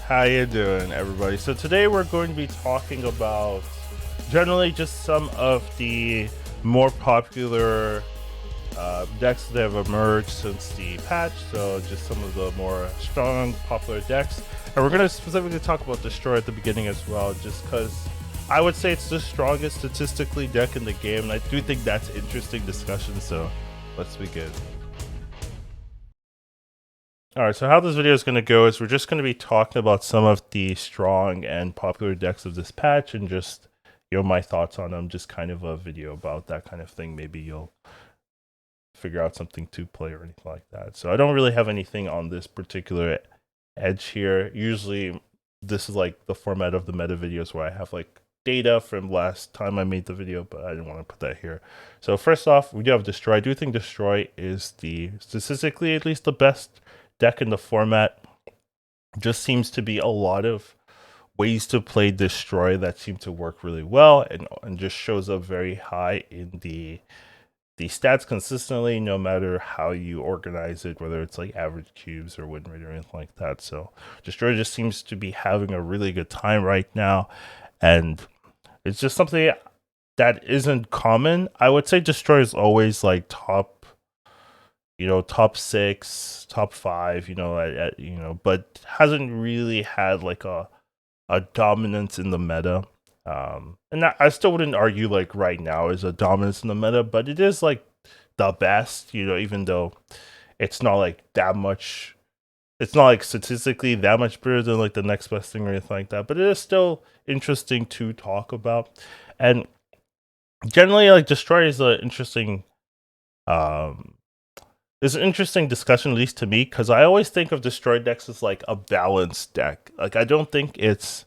How you doing, everybody? So today we're going to be talking about generally just some of the more popular decks that have emerged since the patch. So just some of the more strong, popular decks, and we're going to specifically talk about Destroy at the beginning as well, just because I would say it's the strongest statistically deck in the game, and I do think that's interesting discussion. So let's begin. Alright, so how this video is going to go is we're just going to be talking about some of the strong and popular decks of this patch and just, my thoughts on them, just kind of a video about that kind of thing. Maybe you'll figure out something to play or anything like that. So I don't really have anything on this particular edge here. Usually this is like the format of the meta videos where I have like data from last time I made the video, but I didn't want to put that here. So first off, we do have Destroy. I do think Destroy is statistically at least the best deck in the format. Just seems to be a lot of ways to play Destroy that seem to work really well, and just shows up very high in the stats consistently, no matter how you organize it, whether it's like average cubes or win rate or anything like that. So Destroy just seems to be having a really good time right now, and it's just something that isn't common. I would say Destroy is always like top 6, top 5, but hasn't really had like a dominance in the meta. And I still wouldn't argue like right now is a dominance in the meta, but it is like the best, even though it's not like that much, it's not like statistically that much better than like the next best thing or anything like that, but it is still interesting to talk about. And generally, like Destroy is an interesting it's an interesting discussion, at least to me, because I always think of Destroy decks as like a balanced deck. Like I don't think it's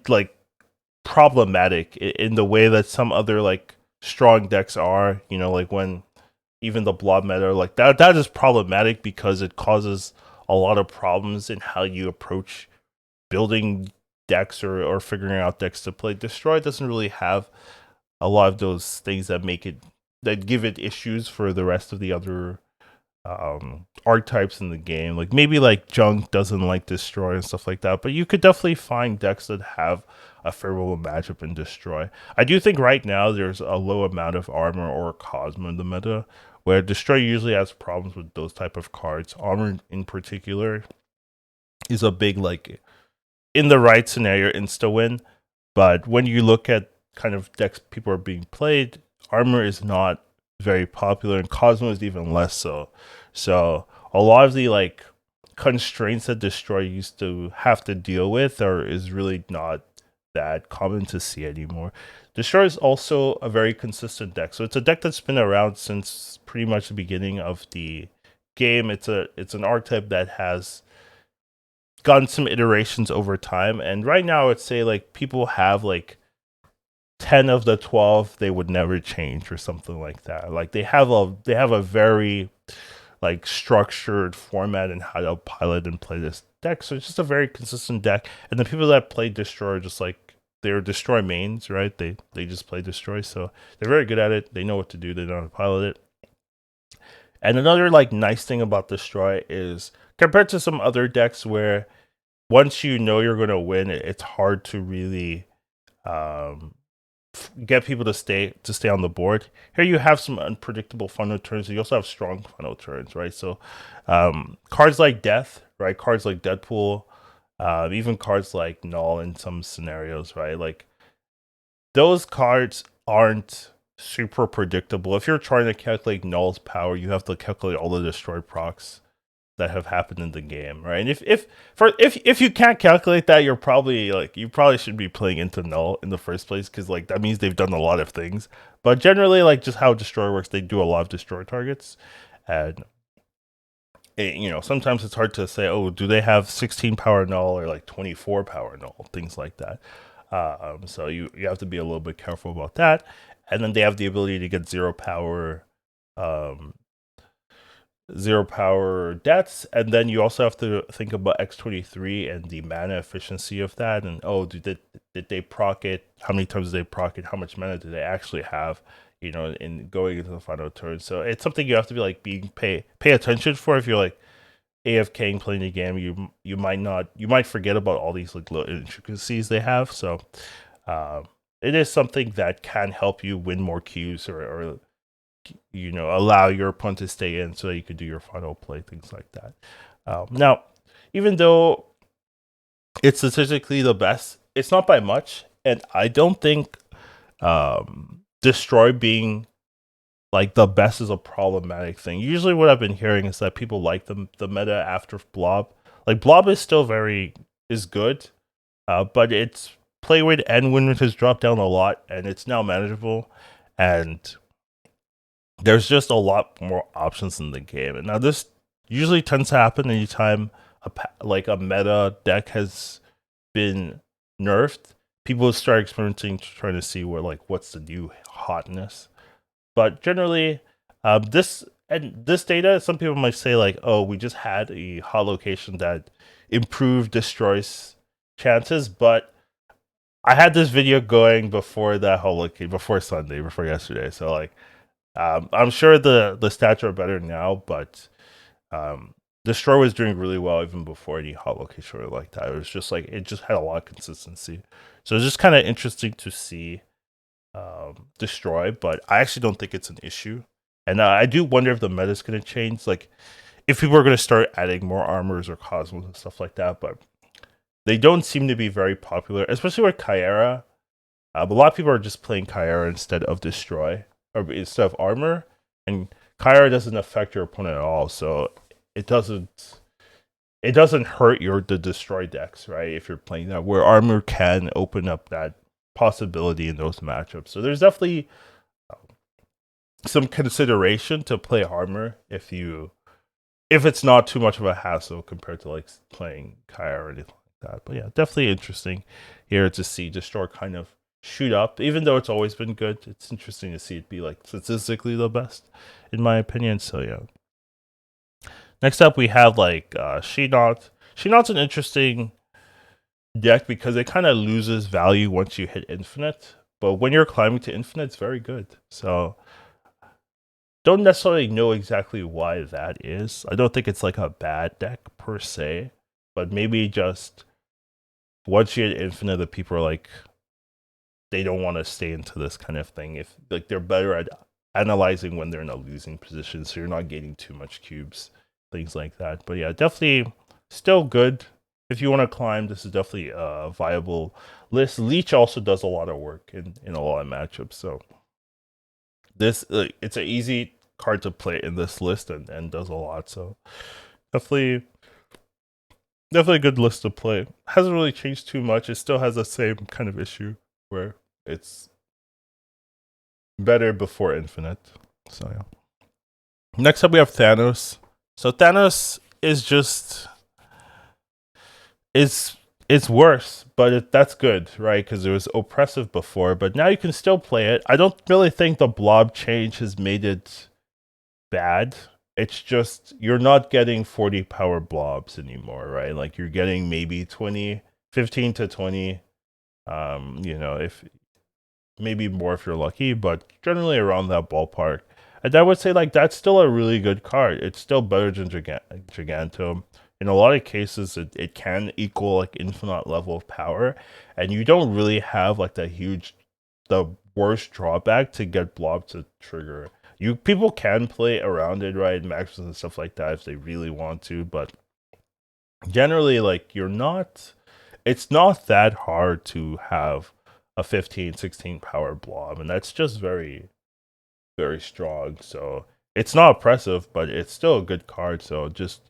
like problematic in the way that some other like strong decks are. Like when even the blob meta, like that is problematic because it causes a lot of problems in how you approach building decks or figuring out decks to play. Destroy doesn't really have a lot of those things that give it issues for the rest of the other archetypes in the game. Like maybe like Junk doesn't like Destroy and stuff like that, but you could definitely find decks that have a favorable matchup in Destroy. I do think right now there's a low amount of armor or Cosmo in the meta, where Destroy usually has problems with those type of cards. Armor in particular is a big, like, in the right scenario, insta win, but when you look at kind of decks people are being played, armor is not very popular, and Cosmo is even less so. So a lot of the like constraints that Destroy used to have to deal with is really not that common to see anymore. Destroy is also a very consistent deck. So it's a deck that's been around since pretty much the beginning of the game. It's an archetype that has gotten some iterations over time, and right now I would say like people have like 10 of the 12 they would never change or something like that. Like they have a very like structured format in how to pilot and play this deck. So it's just a very consistent deck. And the people that play Destroy are just like, they're Destroy mains, right? They just play Destroy, so they're very good at it. They know what to do. They know how to pilot it. And another like nice thing about Destroy is compared to some other decks where once you know you're gonna win, it's hard to really get people to stay on the board. Here you have some unpredictable final turns. You also have strong final turns, right? So cards like Death, right? Cards like Deadpool, even cards like Null in some scenarios, right? Like those cards aren't super predictable. If you're trying to calculate Null's power, you have to calculate all the destroyed procs that have happened in the game, right? And if you can't calculate that, you probably should be playing into Null in the first place, because like that means they've done a lot of things. But generally, like just how Destroy works, they do a lot of destroy targets, and sometimes it's hard to say, oh, do they have 16 power Null or like 24 power Null, things like that. So you have to be a little bit careful about that. And then they have the ability to get zero power deaths, and then you also have to think about X23 and the mana efficiency of that, and did they proc it, how many times did they proc it, how much mana do they actually have, in going into the final turn. So it's something you have to be like pay attention for if you're like AFKing playing the game, you might not, you might forget about all these like little intricacies they have. So it is something that can help you win more queues, or allow your opponent to stay in so that you could do your final play, things like that. Now, even though it's statistically the best, it's not by much, and I don't think destroy being like the best is a problematic thing. Usually what I've been hearing is that people like the meta after blob. Like blob is still is good, but its play rate and win rate has dropped down a lot, and it's now manageable, and there's just a lot more options in the game. And now this usually tends to happen anytime a meta deck has been nerfed. People start experimenting, trying to see what's the new hotness. But generally, this data, some people might say like, oh, we just had a hot location that improved destroys chances, but I had this video going before that whole location, before Sunday, before yesterday. So like, I'm sure the stats are better now, but Destroy was doing really well even before any hot location or like that. It was just like, it just had a lot of consistency. So it's just kind of interesting to see Destroy, but I actually don't think it's an issue. And I do wonder if the meta is going to change, like if people are going to start adding more armors or cosmos and stuff like that, but they don't seem to be very popular, especially with Kyra. A lot of people are just playing Kyra instead of Destroy, or instead of armor, and Kyra doesn't affect your opponent at all, so it doesn't hurt the Destroy decks, right? If you're playing that, where armor can open up that possibility in those matchups. So there's definitely some consideration to play armor if it's not too much of a hassle compared to like playing Kyra or anything like that. But yeah, definitely interesting here to see Destroy kind of shoot up, even though it's always been good. It's interesting to see it be like statistically the best, in my opinion. So yeah. Next up, we have like She-Not. She-Not's an interesting deck because it kind of loses value once you hit infinite, but when you're climbing to infinite, it's very good. So don't necessarily know exactly why that is. I don't think it's like a bad deck per se, but maybe just once you hit infinite, the people are like, they don't want to stay into this kind of thing. If like they're better at analyzing when they're in a losing position, so you're not getting too much cubes, things like that. But yeah, definitely still good. If you want to climb, this is definitely a viable list. Leech also does a lot of work in a lot of matchups. So this it's an easy card to play in this list and does a lot. So definitely a good list to play. Hasn't really changed too much. It still has the same kind of issue where it's better before infinite. So yeah. Next up, we have Thanos. So Thanos is just it's worse, but that's good, right? Because it was oppressive before, but now you can still play it. I don't really think the blob change has made it bad. It's just you're not getting 40 power blobs anymore, right? Like you're getting maybe 15 to 20. If maybe more if you're lucky, but generally around that ballpark. And I would say like that's still a really good card. It's still better than Giganto. In a lot of cases, it can equal like infinite level of power, and you don't really have like the worst drawback to get blob to trigger. People can play around it, right, maxes and stuff like that if they really want to, but generally like it's not that hard to have a 15, 16 power blob, and that's just very, very strong. So it's not oppressive, but it's still a good card. So just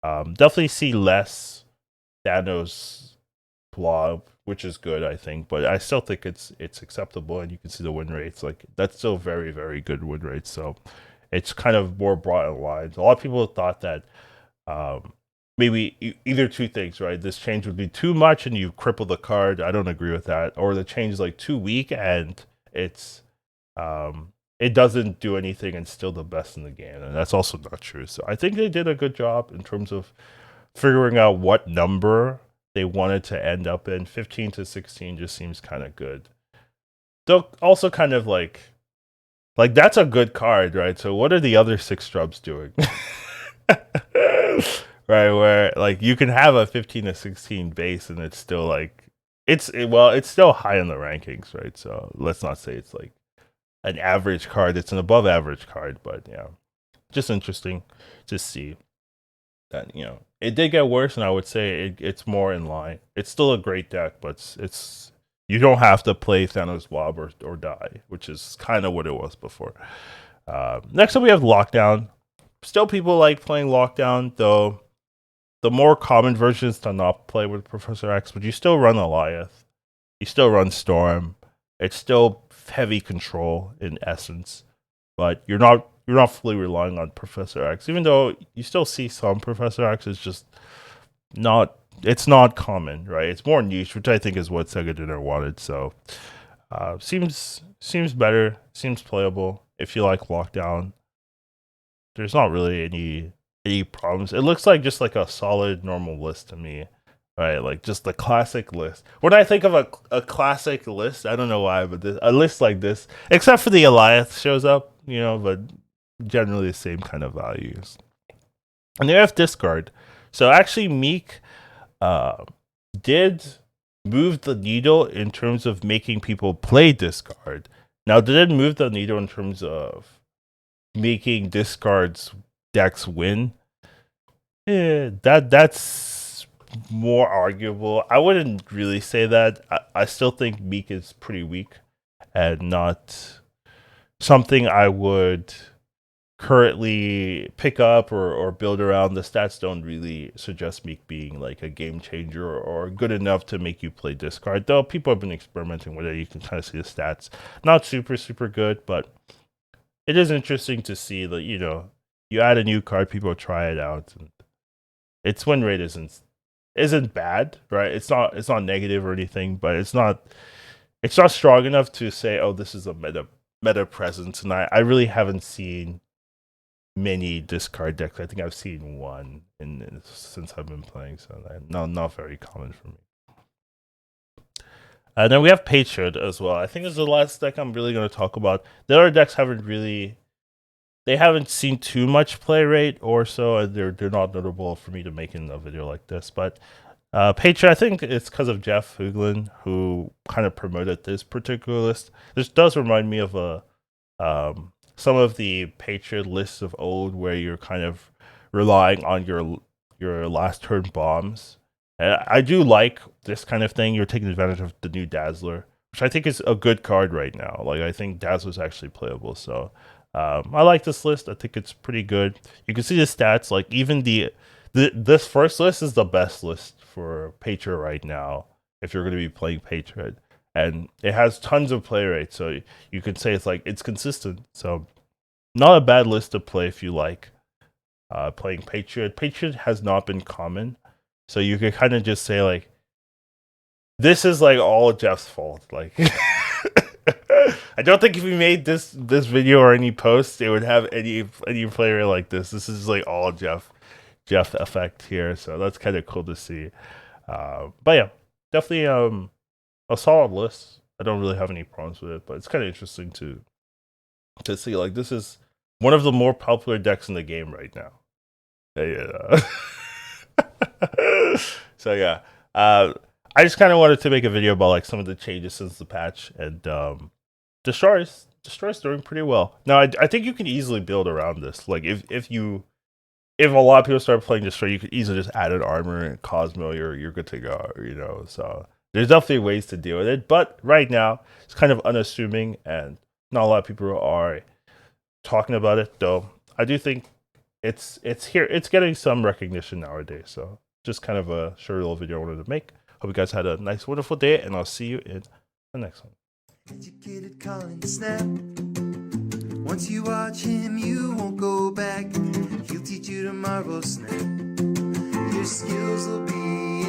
definitely see less Thanos blob, which is good, I think. But I still think it's acceptable, and you can see the win rates. Like that's still very, very good win rates. So it's kind of more broad lines. A lot of people thought that maybe either two things, right? This change would be too much and you cripple the card. I don't agree with that. Or the change is like too weak and it doesn't do anything and still the best in the game. And that's also not true. So I think they did a good job in terms of figuring out what number they wanted to end up in. 15 to 16 just seems kind of good. Though also kind of like that's a good card, right? So what are the other 6 drubs doing? right? Where like you can have a 15 to 16 base and it's still like it's still high in the rankings, right? So let's not say it's like an average card. It's an above average card, but yeah, just interesting to see that it did get worse, and I would say it's more in line. It's still a great deck, but it's you don't have to play Thanos Blob or die, which is kind of what it was before. Next up, we have Lockdown. Still, people like playing Lockdown, though. The more common version is to not play with Professor X, but you still run Goliath. You still run Storm. It's still heavy control in essence, but you're not fully relying on Professor X. Even though you still see some Professor X, it's just not. It's not common, right? It's more niche, which I think is what Sega Dinner wanted. So, seems better. Seems playable if you like Lockdown. There's not really any problems. It looks like just like a solid normal list to me, right? Like just the classic list. When I think of a classic list, I don't know why, but a list like this, except for the Eliath shows up, but generally the same kind of values. And they have discard. So actually, Meek did move the needle in terms of making people play discard. Now, did it move the needle in terms of making discards decks win? That's more arguable. I wouldn't really say that. I still think Meek is pretty weak and not something I would currently pick up or build around. The stats don't really suggest Meek being like a game changer or good enough to make you play discard, though people have been experimenting with it. You can kind of see the stats. Not super good, but it is interesting to see that you add a new card, people try it out, and its win rate isn't bad, right? It's not negative or anything, but it's not strong enough to say, oh, this is a meta presence. And I really haven't seen many discard decks. I think I've seen one since I've been playing, so not very common for me. And then we have Patriot as well. I think this is the last deck I'm really going to talk about. The other decks haven't seen too much play rate or so, and they're not notable for me to make in a video like this. But Patriot, I think it's because of Jeff Hooglin, who kind of promoted this particular list. This does remind me of some of the Patriot lists of old, where you're kind of relying on your last turn bombs. And I do like this kind of thing. You're taking advantage of the new Dazzler, which I think is a good card right now. Like, I think Dazzler's actually playable, so I like this list. I think it's pretty good. You can see the stats. Like, even this first list is the best list for Patriot right now if you're going to be playing Patriot, and it has tons of play rate. So you can say it's consistent. So not a bad list to play if you like playing Patriot. Patriot has not been common, so you could kind of just say like, this is like all Jeff's fault. Like, I don't think if we made this video or any post, it would have any player like this. This is like all Jeff effect here, so that's kind of cool to see. But yeah, definitely a solid list. I don't really have any problems with it, but it's kind of interesting to see. Like, this is one of the more popular decks in the game right now. Yeah. So yeah, I just kind of wanted to make a video about like some of the changes since the patch, and Destroy's doing pretty well. Now, I think you can easily build around this. Like, if a lot of people start playing Destroy, you could easily just add an armor and Cosmo, you're good to go, So there's definitely ways to deal with it. But right now, it's kind of unassuming, and not a lot of people are talking about it, though. I do think it's here. It's getting some recognition nowadays. So just kind of a short little video I wanted to make. Hope you guys had a nice, wonderful day, and I'll see you in the next one. Educated Colin Snap. Once you watch him, you won't go back. He'll teach you to marvel snap. Your skills will be